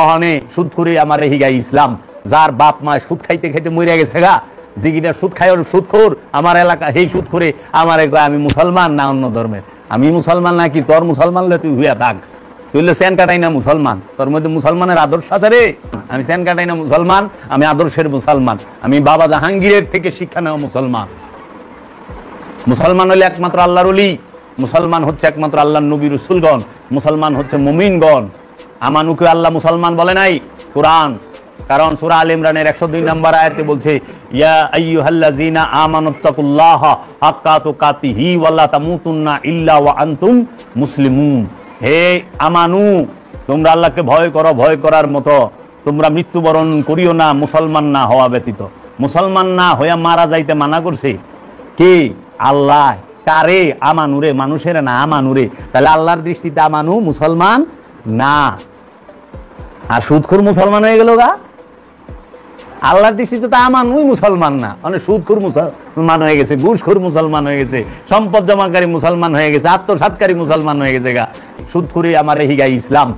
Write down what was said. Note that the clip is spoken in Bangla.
অহনে সুদখুরি আমার হিগাই ইসলাম। যার বাপ মা সুদ খাইতে খাইতে মরে গেছে গা, জিগিটা সুদ খাই সুদখোর, আমার এলাকা সেই সুদখোরে আমার আমি মুসলমান না অন্য ধর্মের, আমি মুসলমান নাকি তোর মুসলমান লে তুই হুইয়া থাক, তুই সেন কাটাই না মুসলমান, তোর মধ্যে মুসলমানের আদর্শ আছে রে। আমি সেন কাটাই না মুসলমান, আমি আদর্শের মুসলমান, আমি বাবা জাহাঙ্গীরের থেকে শিক্ষা নেওয়া মুসলমান। মুসলমান হলে একমাত্র আল্লাহর ওলি, মুসলমান হচ্ছে একমাত্র আল্লাহর নবী রাসূলগণ, মুসলমান হচ্ছে মুমিনগণ। আমানুকে আল্লাহ মুসলমান বলে নাই কোরআন, কারণ সূরা আলে ইমরানের 102 নম্বর আয়াতে বলছে ইয়া আইয়ুহাল্লাযীনা আমানুত্তাকুল্লাহা হাক্কা তুকাতিহি ওয়া লা তামুতুন্না ইল্লা ওয়া আনতুম মুসলিমুন। হে আমানু, তোমরা আল্লাহকে ভয় করো, ভয় করার মতো তোমরা মৃত্যুবরণ করিও না মুসলমান না হওয়া ব্যতীত। মুসলমান না হইয়া মারা যাইতে মানা করছে কে? আল্লাহ। কারে? আমানুরে, মানুষের না আমানুরে। তাহলে আল্লাহর দৃষ্টিতে আমানু মুসলমান না, আর সুদখোর মুসলমান হয়ে গেল গা। আল্লাহর দৃষ্টিতে তো আমানুই মুসলমান না, মানে সুদখোর মুসলমান হয়ে গেছে, ঘুষখোর মুসলমান হয়ে গেছে, সম্পদ জমাকারী মুসলমান হয়ে গেছে, আত্মসাৎকারী মুসলমান হয়ে গেছে গা। সুদখোরি আমার হিগাই ইসলাম।